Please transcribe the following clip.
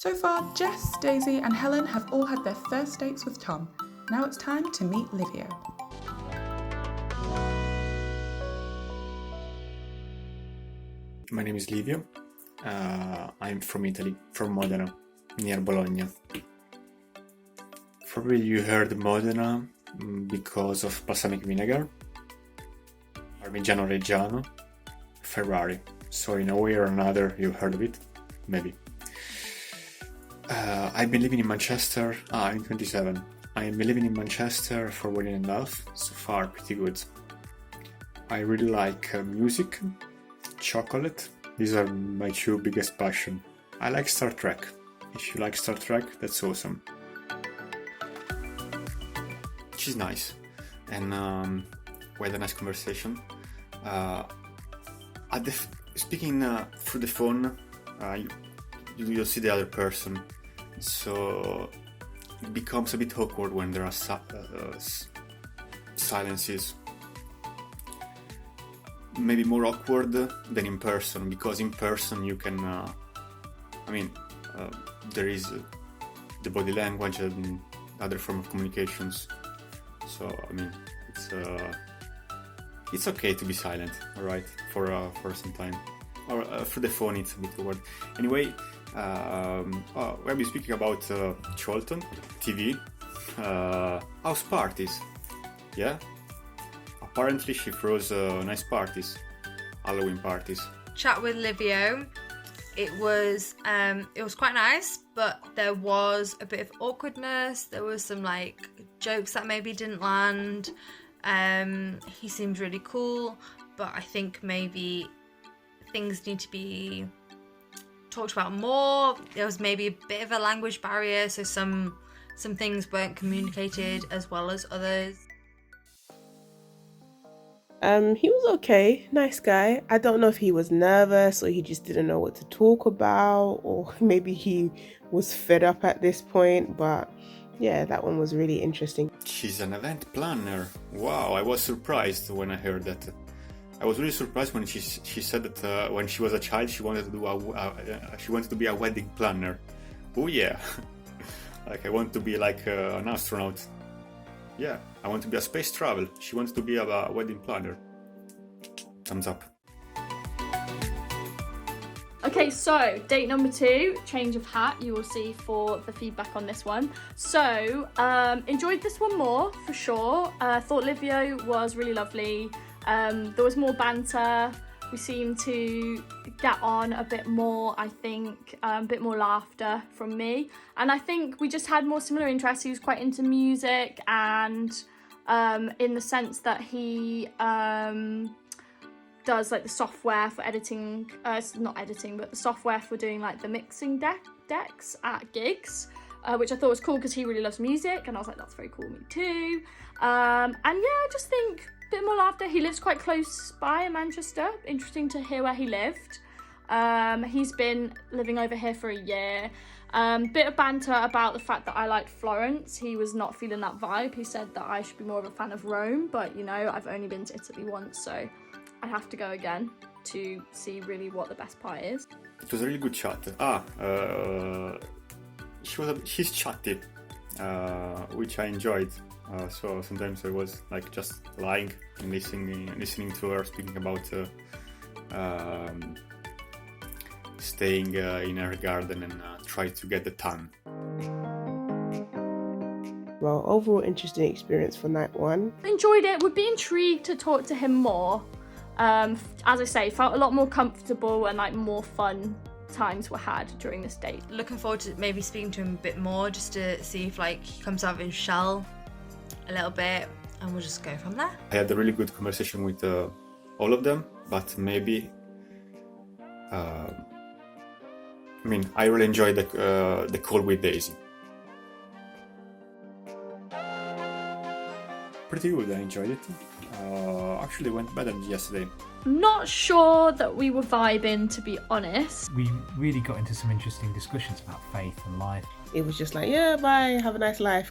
So far, Jess, Daisy and Helen have all had their first dates with Tom. Now it's time to meet Livio. My name is Livio. I'm from Italy, from Modena, near Bologna. Probably you heard Modena because of balsamic vinegar, Parmigiano Reggiano, Ferrari. So in a way or another you heard of it, maybe. I've been living in Manchester, I'm 27. I've been living in Manchester for 1 year and a half, so far pretty good. I really like music, chocolate. These are my two biggest passions. I like Star Trek. If you like Star Trek, that's awesome. She's nice, and we had a nice conversation. Speaking through the phone, you'll see the other person, so it becomes a bit awkward when there are silences. Maybe more awkward than in person, because in person you can, there is the body language and other form of communications. So it's okay to be silent, all right, for some time. Or through the phone, it's a bit awkward. Anyway, we'll be speaking about Cholton, TV, house parties. Yeah. Apparently she throws nice parties, Halloween parties. Chat with Livio. It was quite nice, but there was a bit of awkwardness. There was some jokes that maybe didn't land. He seemed really cool, but I think maybe things need to be talked about more. There was maybe a bit of a language barrier, so some things weren't communicated as well as others. He was okay, nice guy. I don't know if he was nervous or he just didn't know what to talk about, or maybe he was fed up at this point, but yeah, that one was really interesting. She's an event planner. Wow, I was surprised when I heard that. I was really surprised when she said that when she was a child she wanted to be a wedding planner. Oh yeah, I want to be an astronaut. Yeah, I want to be a space travel. She wants to be a wedding planner. Thumbs up. Okay, so date number 2, change of hat. You will see for the feedback on this one. So, enjoyed this one more for sure. Thought Livio was really lovely. There was more banter. We seemed to get on a bit more, I think, a bit more laughter from me. And I think we just had more similar interests. He was quite into music, and in the sense that he does the software for editing, not editing, but the software for doing the mixing decks at gigs, which I thought was cool because he really loves music, and I was like, that's very cool, me too. And yeah, I just think bit more laughter. He lives quite close by in Manchester. Interesting to hear where he lived. He's been living over here for a year. Bit of banter about the fact that I liked Florence. He was not feeling that vibe. He said that I should be more of a fan of Rome, but I've only been to Italy once, so I have to go again to see really what the best part is. It was a really good chat. She's chatty, which I enjoyed. So sometimes I was just lying and listening to her speaking about staying in her garden and try to get the tan. Well, overall interesting experience for night 1. Enjoyed it. Would be intrigued to talk to him more. As I say, felt a lot more comfortable and more fun times were had during this date. Looking forward to maybe speaking to him a bit more, just to see if he comes out of his shell a little bit, and we'll just go from there. I had a really good conversation with all of them, but maybe I really enjoyed the call with Daisy. Pretty good, I enjoyed it. Actually went better than yesterday. Not sure that we were vibing, to be honest. We really got into some interesting discussions about faith and life. It was just yeah, bye, have a nice life.